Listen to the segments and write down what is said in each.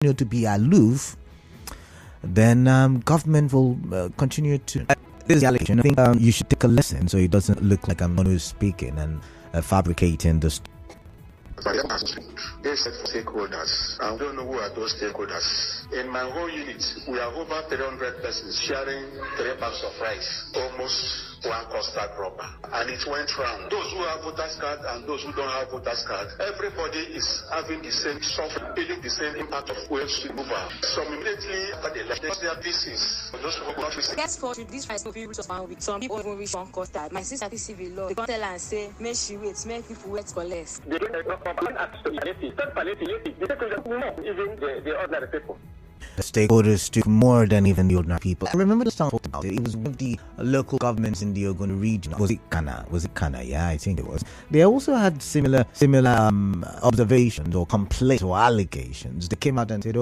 to be aloof, then government will continue to. This is the allegation. I think you should take a lesson so it doesn't look like I'm not speaking and fabricating the story. They said stakeholders. I don't know who are those stakeholders. In my whole unit, we have over 300 persons sharing 3 bags of rice, almost one custard rubber. And it went round. Those who have voters card and those who don't have voters card, everybody is having the same suffering, feeling the same impact of waste removal. So immediately after the election, their pieces. Those who have received. Guess for this rice will be reached one week. Some people even reach one custard. My sister civil law. They come tell her and say, make she wait, make people wait for less. They don't even the ordinary people. The stakeholders took more than even the ordinary people. I remember the sound about it. It was one of the local governments in the Ogun region. Was it Kana? Yeah, I think it was. They also had similar observations or complaints or allegations. They came out and said,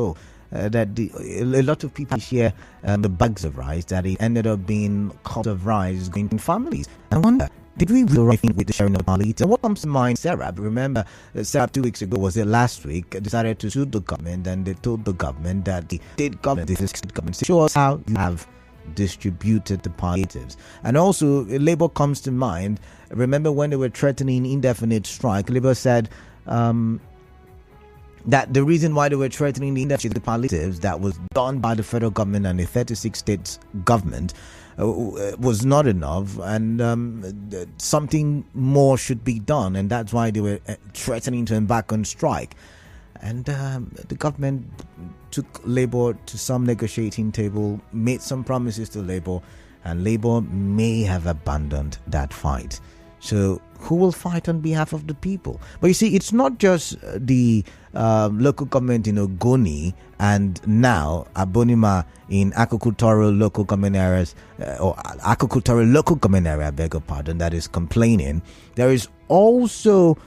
that a lot of people share the bags of rice, that it ended up being cups of rice going to families. I wonder, did we do the right thing with the sharing of palliatives? What comes to mind, Sarah? Remember, Sarah 2 weeks ago, was it last week, decided to sue the government, and they told the government that the state government, show us how you have distributed the palliatives. And also, Labour comes to mind. Remember when they were threatening indefinite strike, Labour said that the reason why they were threatening the indefinite palliatives that was done by the federal government and the 36 states government was not enough, and something more should be done, and that's why they were threatening to embark on strike. And the government took Labour to some negotiating table, made some promises to Labour, and Labour may have abandoned that fight. So who will fight on behalf of the people? But you see, it's not just the local government in Ogoni and now Abonima in agricultural local government areas, or agricultural local government area, I beg your pardon, that is complaining. There is also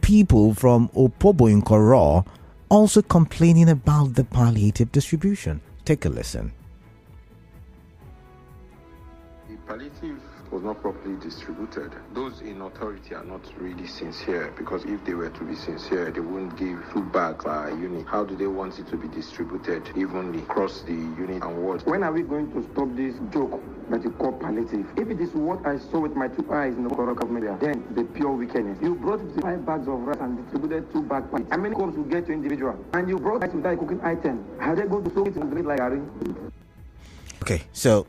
people from Opobo in Koro also complaining about the palliative distribution. Take a listen. The palliative was not properly distributed. Those in authority are not really sincere, because if they were to be sincere, they wouldn't give 2 bags per unit. How do they want it to be distributed evenly across the unit and ward? When are we going to stop this joke that you call palliative? If it is what I saw with my 2 eyes in the Okoro government area, then the pure wickedness. You brought 5 bags of rice and distributed 2 bags. How many cups you get to individual? And you brought rice without a cooking item. How they going to soak it in the like Harry? Okay, so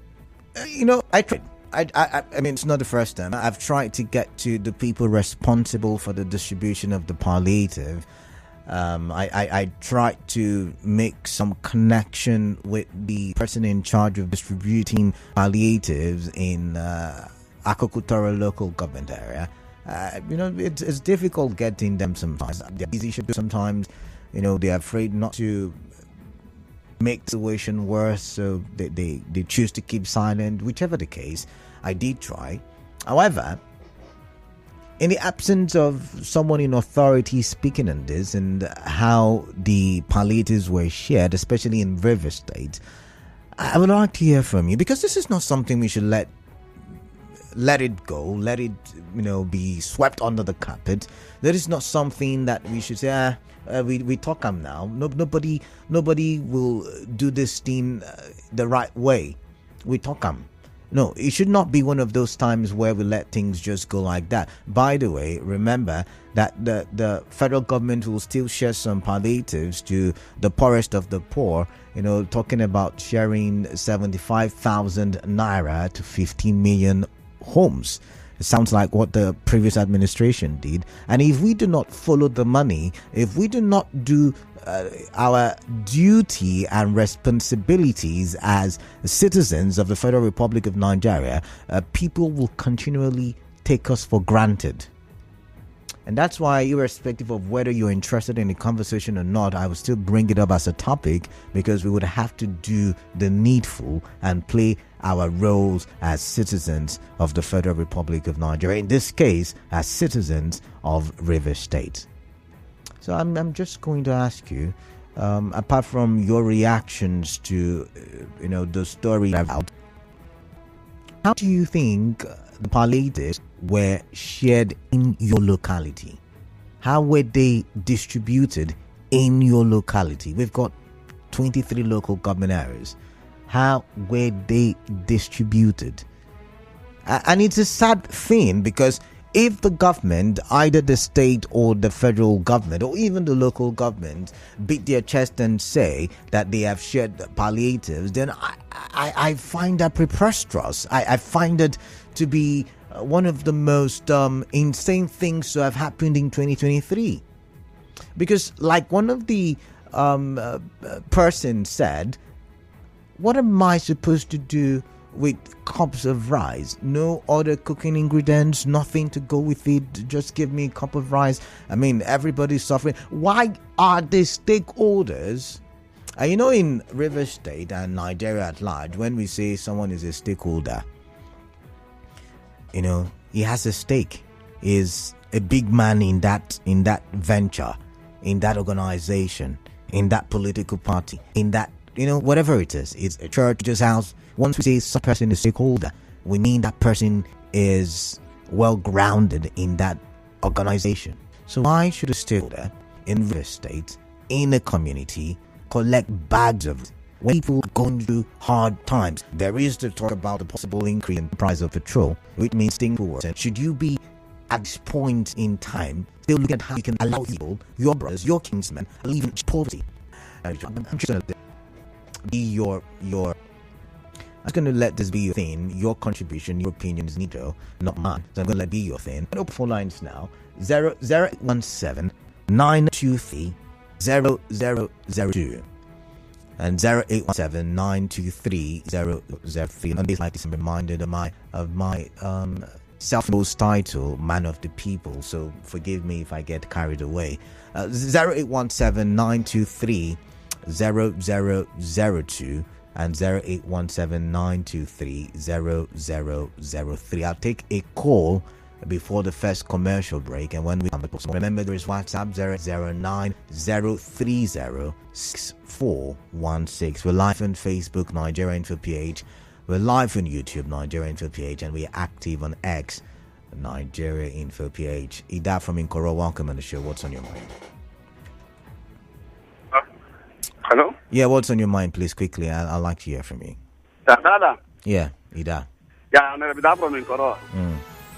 I tried. I mean, it's not the first time. I've tried to get to the people responsible for the distribution of the palliative. I tried to make some connection with the person in charge of distributing palliatives in agricultural local government area. It's difficult getting them sometimes. They're busy sometimes. They're afraid not to make the situation worse, so they choose to keep silent. Whichever the case, I did try. However, in the absence of someone in authority speaking on this and how the palliatives were shared, especially in River State, I would like to hear from you, because this is not something we should let it go, let it be swept under the carpet. That is not something that we should say, we talk them now. Nobody will do this thing the right way. We talk them. No, it should not be one of those times where we let things just go like that. By the way, remember that the federal government will still share some palliatives to the poorest of the poor. Talking about sharing 75,000 naira to 15 million homes. It sounds like what the previous administration did. And if we do not follow the money, if we do not do our duty and responsibilities as citizens of the Federal Republic of Nigeria, people will continually take us for granted. And that's why, irrespective of whether you're interested in the conversation or not, I will still bring it up as a topic, because we would have to do the needful and play our roles as citizens of the Federal Republic of Nigeria, in this case, as citizens of River State. So I'm just going to ask you, apart from your reactions to, the story about, how do you think the palliatives were shared in your locality? How were they distributed in your locality? We've got 23 local government areas, how were they distributed? And it's a sad thing, because if the government, either the state or the federal government or even the local government, beat their chest and say that they have shared palliatives, then I find that preposterous. I find it to be one of the most insane things to have happened in 2023. Because, like one of the person said, what am I supposed to do with cups of rice? No other cooking ingredients, nothing to go with it, just give me a cup of rice. I mean, everybody's suffering. Why are the stakeholders, in River State and Nigeria at large, when we say someone is a stakeholder, he has a stake, is a big man in that venture, in that organization, in that political party, in that, whatever it is. It's a church's house. Once we say some person is a stakeholder, we mean that person is well grounded in that organization. So why should a stakeholder in real estate, in a community, collect bags of it when people are going through hard times? There is to talk about the possible increase in the price of petrol, which means things will worsen. Should you be at this point in time still looking at how you can allow people, your brothers, your kinsmen, live in poverty? I'm just going to be your I'm just going to let this be your thing, your contribution, your opinion is neutral, not mine. So I'm going to let it be your thing. Open 4 lines now. 0817 923 0002 and 0817 923 0003. And this like is reminded of my self-imposed title, Man of the People. So forgive me if I get carried away. 0817 923 0002 and 0817-923-0003. I'll take a call before the first commercial break, and when we come back, remember there is WhatsApp 009-030-6416. We're live on Facebook, Nigeria Info PH. We're live on YouTube, Nigeria Info PH, and we're active on X, Nigeria Info PH. Ida from Inkoro, welcome on the show. What's on your mind? Hello? Yeah, what's on your mind, please, quickly? I'd like to hear from you. Dada. Yeah, Ida. Yeah, I'm Ida from Nkoro.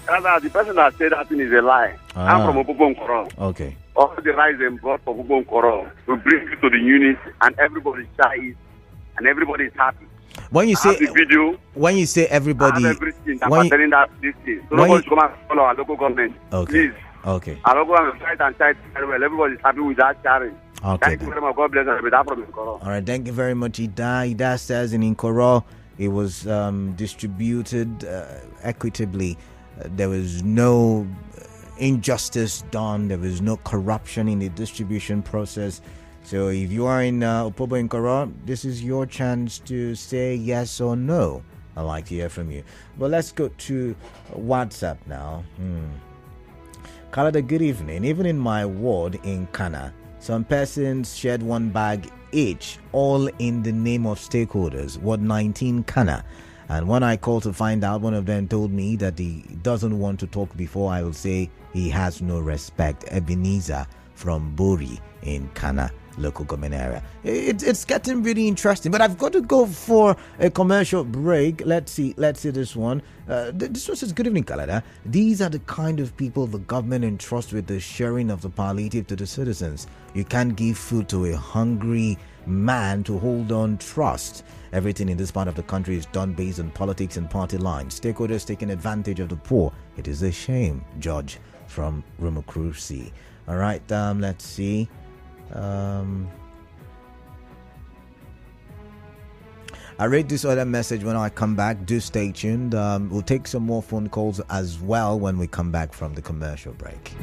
Dada, the person that said that thing is a lie. I'm from Obubo Nkoro. Okay. All the rights and brought for Obubo Nkoro will bring you to the unit, and everybody shares, and everybody is happy. When you say the video, when you say everybody, I have everything. I'm telling that this thing. So nobody should come and follow our local government. Okay. Please. Okay. Our local government fight and fight very well. Everybody is happy with that sharing. Okay. Thank you very much. God bless everybody from Nkoro. All right. Thank you very much, Ida. Ida says in Nkoro, it was distributed equitably. There was no injustice done. There was no corruption in the distribution process. So if you are in Opobo Nkoro, this is your chance to say yes or no. I'd like to hear from you. But let's go to WhatsApp now. Kalada, good evening. Even in my ward in Kana, some persons shared one bag each, all in the name of stakeholders. Ward 19 Kana. And when I called to find out, one of them told me that he doesn't want to talk before I will say he has no respect. Ebenezer from Bori in Kana local government area. It's getting really interesting, but I've got to go for a commercial break. Let's see this one. This one says, good evening, Canada. These are the kind of people the government entrusts with the sharing of the palliative to the citizens. You can't give food to a hungry man to hold on trust. Everything in this part of the country is done based on politics and party lines. Stakeholders taking advantage of the poor. It is a shame. George from Rumacruci. All right, let's see. I read this other message when I come back. Do stay tuned. We'll take some more phone calls as well when we come back from the commercial break.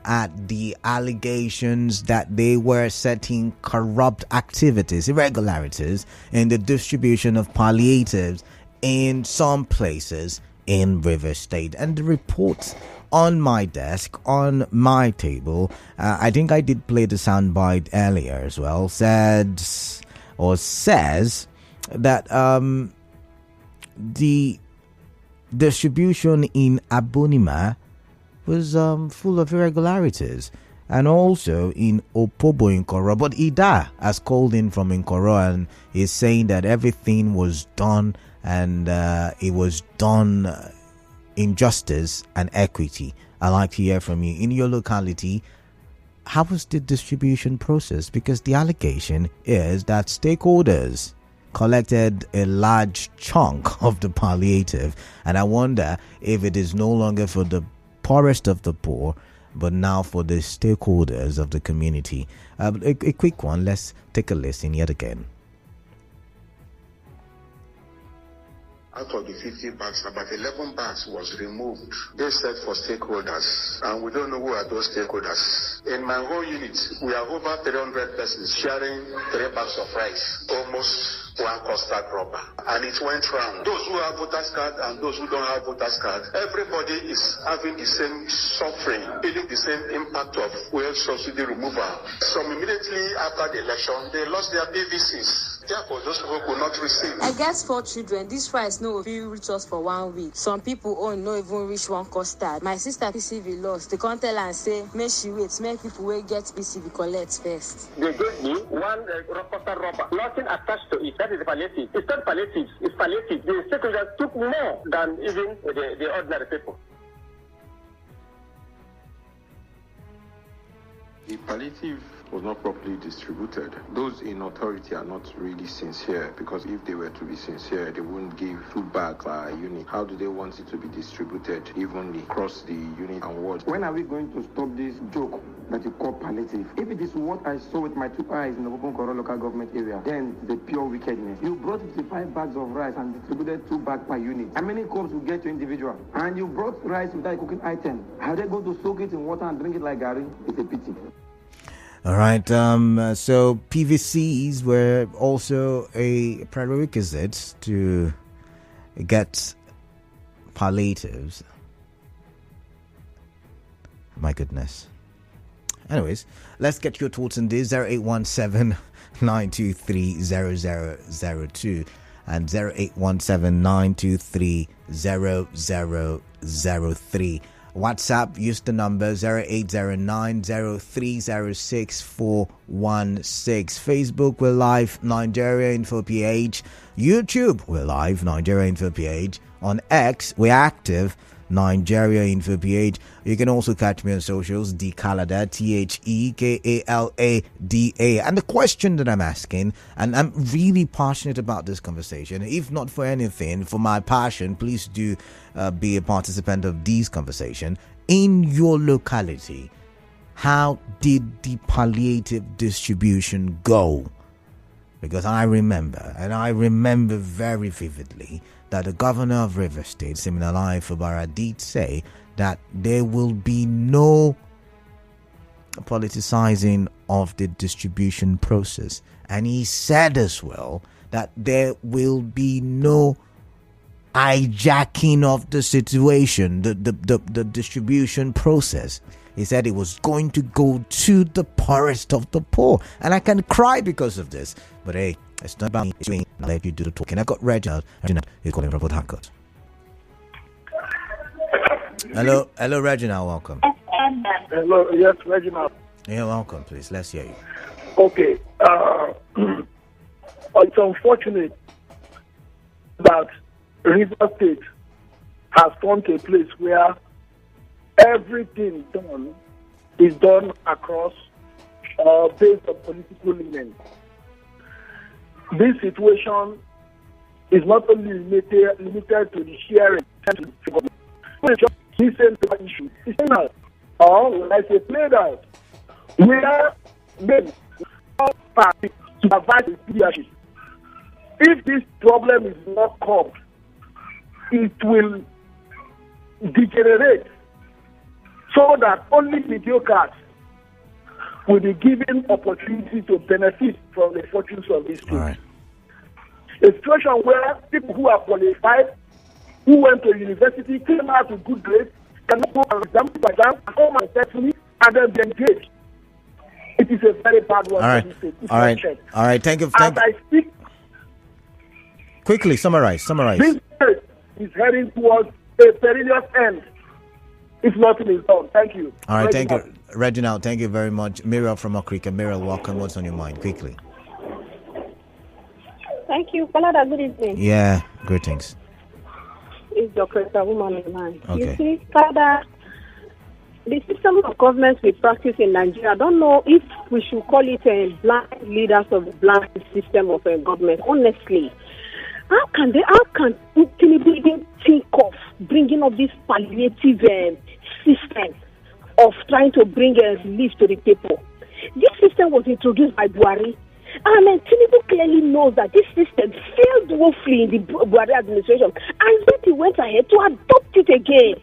at the allegations that they were setting corrupt activities, irregularities in the distribution of palliatives in some places in River State. And the reports on my desk, on my table, I think I did play the soundbite earlier as well, says that the distribution in Abonima was full of irregularities, and also in Opobo Nkoro. But Ida has called in from Nkoro and is saying that everything was done, and it was done in justice and equity. I'd like to hear from you. In your locality, how was the distribution process? Because the allegation is that stakeholders collected a large chunk of the palliative, and I wonder if it is no longer for the poorest of the poor, but now for the stakeholders of the community. A quick one. Let's take a listen yet again. Out of the 50 bags, about 11 bags was removed. They said for stakeholders, and we don't know who are those stakeholders. In my whole unit, we have over 300 persons sharing 3 bags of rice, almost one custard rubber. And it went round. Those who have voters card and those who don't have voters card, everybody is having the same suffering, feeling the same impact of fuel subsidy removal. Some immediately after the election, they lost their PVCs. Therefore, those people could not receive. I get 4 children. This rice no fit reach us for 1 week. Some people own no even reach one custard. My sister PCV lost. They can't tell and say, make she wait, make people will get PCV collect first. They gave me one custard rubber, nothing attached to it. That is palliative. It's not palliative. It's palliative. The stakeholders took more than even the ordinary people. The palliative was not properly distributed. Those in authority are not really sincere, because if they were to be sincere, they wouldn't give 2 bags per unit. How do they want it to be distributed evenly across the unit and ward? When are we going to stop this joke that you call palliative? If it is what I saw with my 2 eyes in the Nkoro local government area, then the pure wickedness. You brought 55 bags of rice and distributed 2 bags per unit. How many cups will get to individual? And you brought rice without a cooking item. Are they going to soak it in water and drink it like gari? It's a pity. All right. So PVCs were also a prerequisite to get palliatives. My goodness. Anyways, let's get your thoughts on this. 0817 923 0002 and 0817 923 0003. WhatsApp, use the number 0809-0306-416. Facebook, we're live, Nigeria Info PH. YouTube, we're live, Nigeria Info PH. On X, we're active, Nigeria Info PH. You can also catch me on socials, Dekalada, THEKALADA. And the question that I'm asking, and I'm really passionate about this conversation, if not for anything, for my passion, please do be a participant of this conversation. In your locality, how did the palliative distribution go? Because I remember very vividly that the governor of River State, Siminalayi Fubara, did say that there will be no politicizing of the distribution process. And he said as well that there will be no hijacking of the situation, the distribution process. He said it was going to go to the poorest of the poor. And I can cry because of this. But hey, it's not about me. It's me. I'll let you do the talking. I got Reginald. Reginald is calling from Port Harcourt. Hello, Reginald. Welcome. Hello, yes, Reginald. Yeah, welcome, please. Let's hear you. Okay. It's unfortunate that River State has come to a place where everything done is done across based on political leaning. This situation is not only limited to the sharing. It's just listen to the issue. It's not, or when I say played out, we are made party to advise the leadership. If this problem is not solved, it will degenerate so that only mediocres will be given opportunity to benefit from the fortunes of these people. Right. A situation where people who are qualified, who went to university, came out with good grades, can go and exam, come and successfully, and then be engaged. It is a very bad one. All right. All right. All right. Thank you. As I speak, quickly summarize. This state is heading towards a perilous end if nothing is done. Thank you. All right. Thank you, Reginald. Thank you very much. Miriam from Okrika. Miriam, welcome. What's on your mind? Quickly. Thank you. Palada, good evening. Yeah. Greetings. It's Dr. Woman in mind. Okay. You see, Palada, the system of government we practice in Nigeria, I don't know if we should call it a blind leaders of the blind system of government. Honestly, how can Tinubu even think of bringing up this palliative system of trying to bring relief to the people? This system was introduced by Buhari, and Tinubu clearly knows that this system failed woefully in the Buhari administration, and yet he went ahead to adopt it again.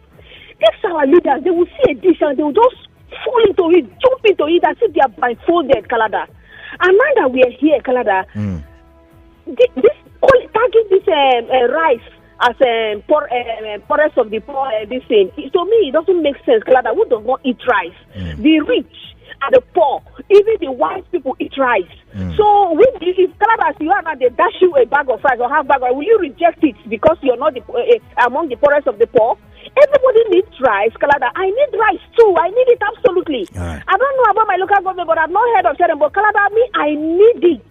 These our leaders, they will see a dish and they will just fall into it, jump into it as if they are blindfolded, Kalada. And now that we are here, Kalada, target this rice as poorest of the poor, this thing. To me, it doesn't make sense, Kalada. Who does not eat rice? The rich and the poor, even the white people eat rice. So if Kalada, you are not, they dash you a bag of rice or half bag, will you reject it because you're not among the poorest of the poor? Everybody needs rice, Kalada. I need rice too. I need it absolutely. Right. I don't know about my local government, but I've not heard of sharing. But Kalada, me, I need it.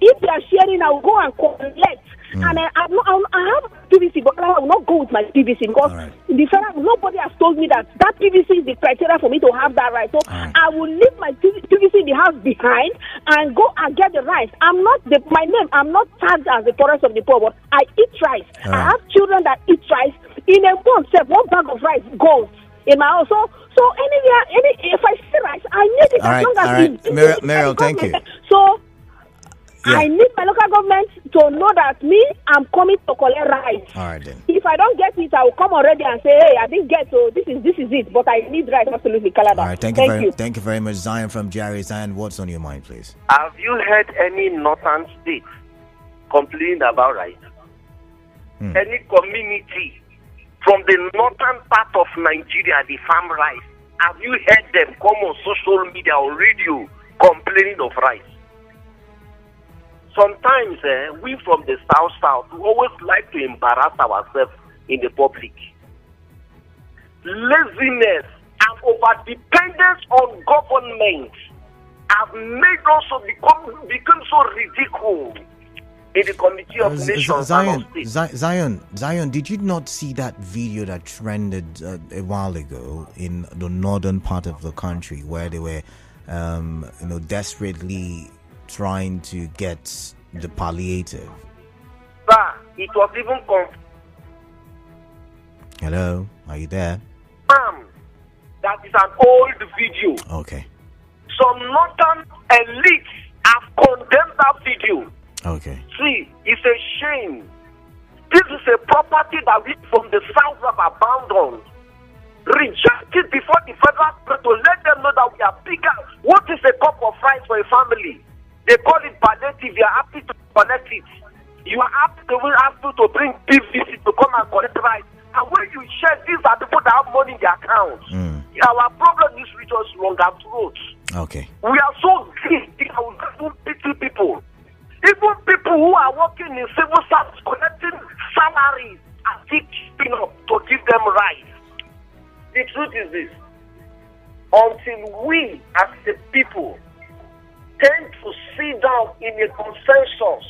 If they are sharing, I will go and collect. And I have PVC, but I will not go with my PVC because the federal, nobody has told me that PVC is the criteria for me to have that rice. So I will leave my PVC in the house behind and go and get the rice. I'm not tagged as the poorest of the poor, but I eat rice. I have children that eat rice. In a month, one bag of rice goes in my house. So anywhere, if I see rice, I need it as long as Meryl, thank you. So I need my local government to know that I'm coming to collect rice. All right then. If I don't get it, I will come already and say, hey, I didn't get, so this is it. But I need rice, absolutely, Kalada. All right, thank you. Thank you very much, Zion from Jerry. Zion, what's on your mind, please? Have you heard any northern state complaining about rice? Any community from the northern part of Nigeria, the farm rice, have you heard them come on social media or radio complaining of rice? Sometimes we from the south, we always like to embarrass ourselves in the public. Laziness and over-dependence on government have made us become so ridiculous in the Committee of Nations. Zion, did you not see that video that trended a while ago in the northern part of the country where they were, desperately trying to get the palliative? Sir, it was even Hello, are you there? That is an old video. Okay. Some northern elites have condemned that video. Okay. See, it's a shame. This is a property that we from the south have abandoned. Reject it before the federal government to let them know that we are bigger. What is a cup of rice for a family? They call it palliative. You are happy to collect it. You are happy to bring PVC to come and collect rice. And when you share, these are people that have money in their accounts. Our problem is reach us longer throats. Okay. We are so greedy and we don't pity people. Even people who are working in civil service collecting salaries are still keeping up to give them rights. The truth is this: until we as the people tend to sit down in a consensus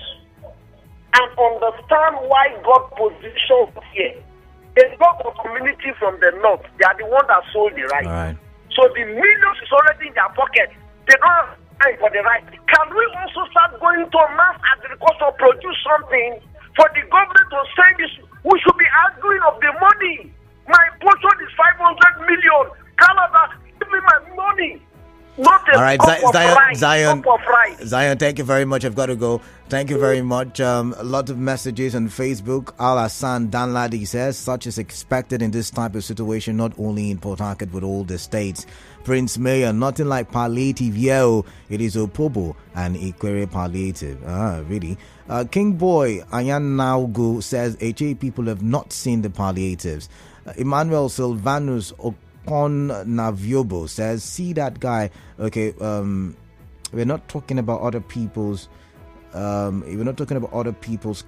and understand why God positioned here, a lot of community from the north, they are the ones that sold the right. Right. So the millions is already in their pocket. They don't have time for the right. Can we also start going to mass agriculture, produce something for the government to say this? We should be arguing of the money. My portion is 500 million. Canada, give me my money. Not a All right, cup of rice. Zion, Cup of rice. Zion, thank you very much. I've got to go. Thank you very much. A lot of messages on Facebook. Al Hassan Danladi says, such is expected in this type of situation, not only in Port Harcourt, but all the states. Prince Mayor, nothing like palliative, yo. It is Opobo and Ikwere palliative. Really? King Boy Ayan Naugu says, HA people have not seen the palliatives. Emmanuel Silvanus Okon Naviobo says, see that guy. Okay, we're not talking about other people's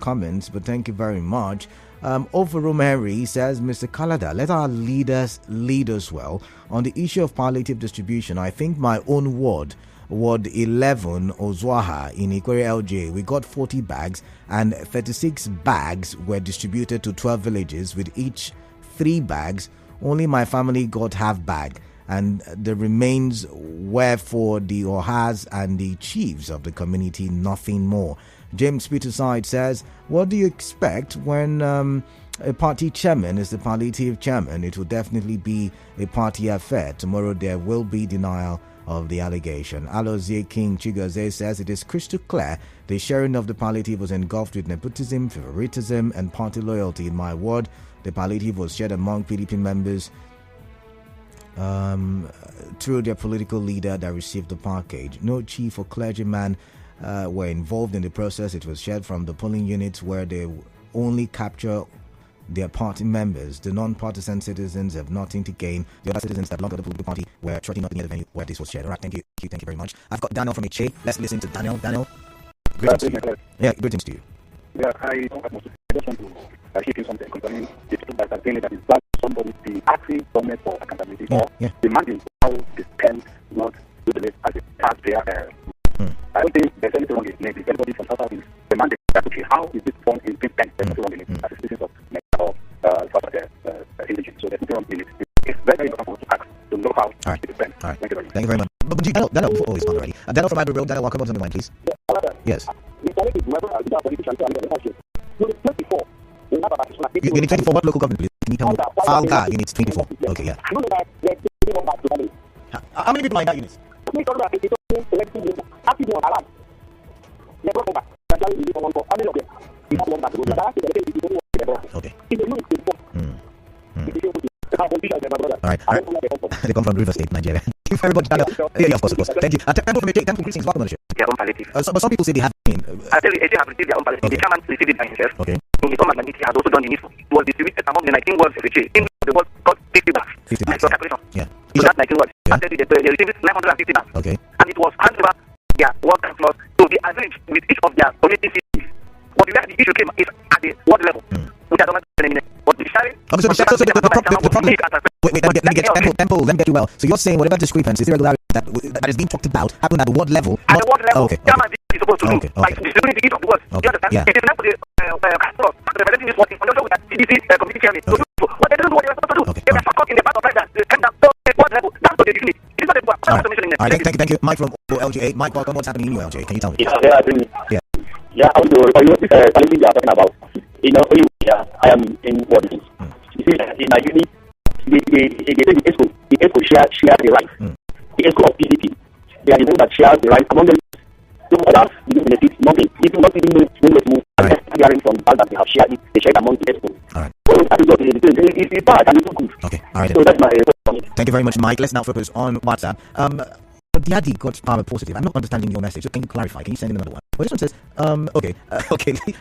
comments, but thank you very much. Overroom Henry says, Mr. Kalada, let our leaders lead us well. On the issue of palliative distribution, I think my own ward 11, Ozwaha, in Ikwere LJ, we got 40 bags and 36 bags were distributed to 12 villages with each 3 bags. Only my family got half bag, and the remains were for the Ohas and the chiefs of the community, nothing more. James Peterside says, what do you expect when a party chairman is the palliative chairman? It will definitely be a party affair. Tomorrow there will be denial of the allegation. Alozie King Chigoze says, it is crystal clear the sharing of the palliative was engulfed with nepotism, favoritism, and party loyalty. In my ward, the palliative was shared among PDP members through their political leader that received the package. No chief or clergyman were involved in the process. It was shared from the polling units where they only capture their party members. The non-partisan citizens have nothing to gain. The other citizens that belong to the political party were shortly not near the venue where this was shared. All right, thank you very much. I've got Daniel from HA. Let's listen to Daniel. Daniel, greetings to you. Yeah, greetings to you. Yeah, I don't have much. I just want to hit you something concerning the people that are saying that it's bad somebody be asking government for accountability or demanding how they spend not to the as a taxpayer. I don't think there's anything wrong in it. If anybody from South Africa is demanding that, okay, how is this fund in being spent? There's nothing wrong in it. As a citizen of Nigeria or South Africa religion. So there's nothing wrong in it. It's very, very important for us to ask to know how it is spent. All right. Thank you very much. But Daniel, before is gone already. Daniel from Ivory Road. Daniel, welcome on the line, please. Yes. You need 24. What local government, please? Can you tell me? Falga, you need 24. Okay, yeah. How many people are in that unit? Okay. All right. They come from River State, Nigeria. Thank you very much, Daniel. Yeah, of course. Thank you. Temple from Temple Greetings, welcome on the show. Their own palliative. But some people say they have been. I tell you, they have received their own palliative. Okay. The chairman received it by himself. Okay. In his own magnanimity, has also done the needful. It was distributed among the 19 wards of the chain. In the ward got 50 bags. 50 bags. Yeah. So that's 19 wards. Yeah. I tell you, they received 950 bags. Okay. And it was handed over their ward councillors to be agreed with each of their community cities. But the issue came is at the ward level. Which I don't know. But the sharing. Okay, so the problem. Wait, let me get Temple, let me get you well. So you're saying whatever discrepancies, irregularities that is being talked about happen at the ward level? At the ward level. Okay. Chairman is supposed to do by distributing each of the wards. You understand? Yeah. It is not for the councillors representing this ward in conjunction with the CDC community chairman to do. But they don't know what they were supposed to do. They were stuck in the part of life that they end up at ward level. That's what they do. It is not a ward. All right, thank you. Mike from LGA. Mike, welcome. What's happening in your LGA? Can you tell me? Yeah, I want to this palliative you are talking about. I am in what it is. You see, in my unit, the ESCO share the rights. The ESCO of PDP, they are the ones that share the rights among them. So others, you don't benefit nothing. If you not even know move, hearing from the fact that they have shared it, they share among the ESCO. All right. So that is what it's bad and it's not good. Okay, all right. So that's my point. Thank you very much, Mike. Let's now focus on WhatsApp. Diadi got power positive. I'm not understanding your message. So can you clarify? Can you send in another one? Well, this one says, okay.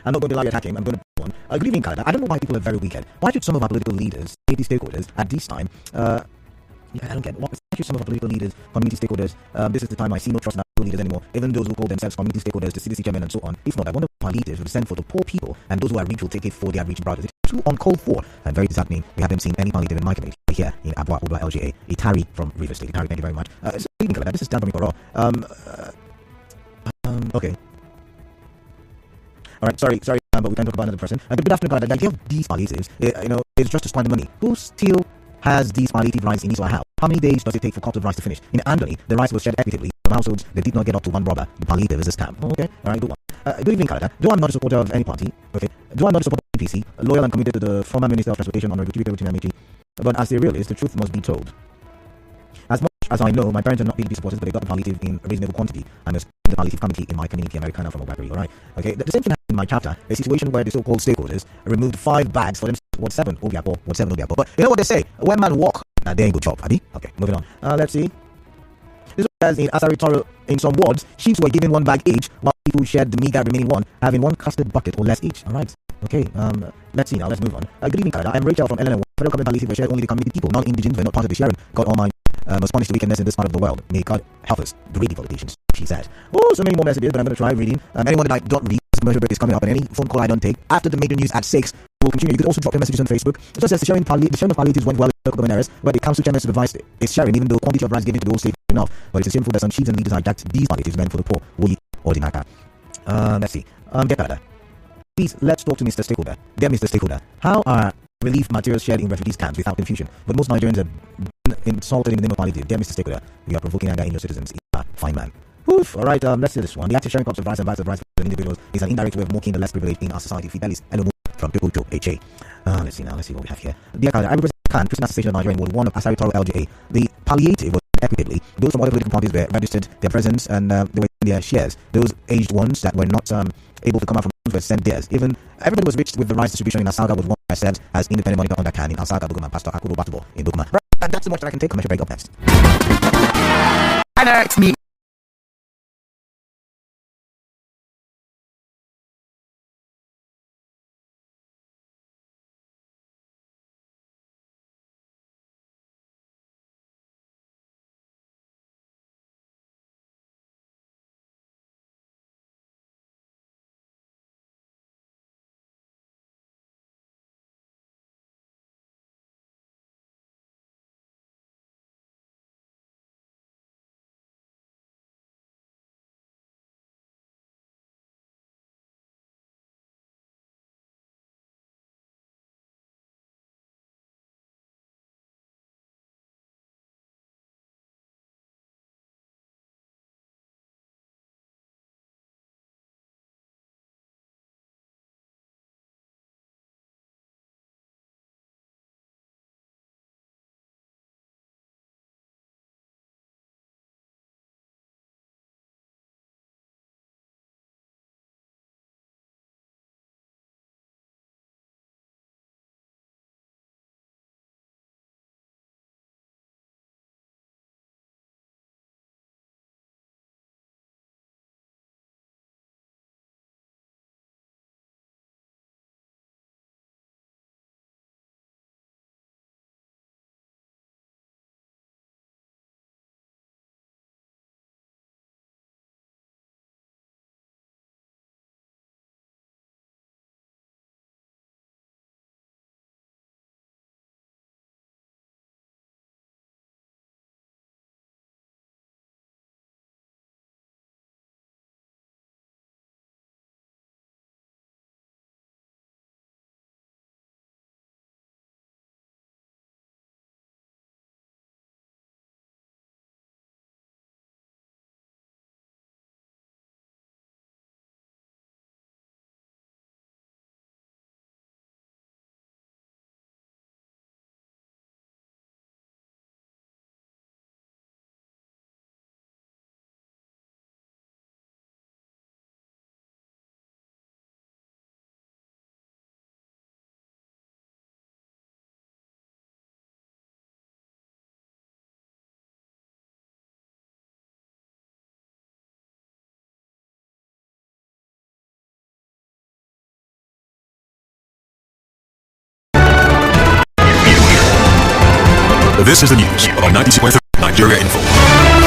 I'm not going to lie attacking. I'm going to put one. Good evening, Canada. I don't know why people are very wicked. Why should some of our political leaders, safety stakeholders, at this time, I don't get why should some of our political leaders, community stakeholders, this is the time I see no trust in our political leaders anymore. Even those who call themselves community stakeholders, the CDC chairman and so on. If not, I wonder if palliatives will send for the poor people and those who are rich will take it for their rich brothers. It's too uncalled for and very disheartening. We haven't seen any palliative in my community here in Abua Oba LGA. Itari from River State. Itari, thank you very much. This is Dan from Ikoro. Okay. All right, sorry, but we can talk about another person. Good afternoon, God. The idea of these palliatives, is just to spend the money. Who still has these palliative rights in his or her house? How many days does it take for cups of rice to finish? In Anthony, the rice was shared equitably. Some households, they did not get up to one rubber. The palliative is a scam. Okay, all right, good one. Good evening, Canada. Though I'm not a supporter of any party, though I'm not a supporter of APC, loyal and committed to the former Minister of Transportation, Honorable Chief, but as a realist, the truth must be told. As much as I know, my parents are not PDP supporters, but they got the palliative in a reasonable quantity. I'm a the palliative committee in my community, Americana from Obakari, alright? Okay, the same thing happened in my chapter, a situation where the so-called stakeholders removed 5 bags for them, what 7 Obiapo, but you know what they say, when man walk, now they ain't go chop, Abby? Okay, moving on. Let's see. This was in Asari Toro, in some wards, sheep were given 1 bag each, while people shared the meager remaining one, having 1 custard bucket or less each, alright? Okay, let's see now, let's move on. Good evening, Canada. I'm Rachel from LN1. Federal government palliative were shared only the community people, non-indigenous were not part of the sharing. God Almighty must punish the wickedness in this part of the world. May God help us. Greedy politicians, she said. Oh, so many more messages, but I'm going to try reading. Anyone that I don't read, this commercial break is coming up, and any phone call I don't take after the major news at 6 will continue. You could also drop your messages on Facebook. It just says the sharing of palliatives went well in local government areas, where the council chairman supervised its sharing, even though quantity of rice given to the whole state is enough. But it's shameful that some chiefs and leaders hijacked these palliatives meant for the poor. We ordinaka. Let's see. Get better. Please, let's talk to Mr. Stakeholder. Dear Mr. Stakeholder, how are relief materials shared in refugees camps without confusion? But most Nigerians are insulted in the name of palliative. Dear Mr. Stakeholder, you are provoking anger in your citizens. Fine man. Oof. All right, let's see this one. The active sharing cups of rice and bags of rice for individuals is an indirect way of mocking the less privileged in our society. Fidelis Elomo from Pipocho HA. Let's see now. Let's see what we have here. Dear Calder, I represent CAN, Christian Association of Nigeria, in Ward 1 of Asari Toro LGA. The palliative was equitably. Those from other political parties were registered their presence and they were in their shares. Those aged ones that were not able to come out from were sent theirs. Even everybody was reached with the rice distribution in Asaga was one I served as independent monitor on that can in Asaga, Buguma, Pastor Akubo Batubo in Buguma. Right, and that's so much that I can take. Commercial break up next. Next me. This is the news on 96.3 Nigeria Info.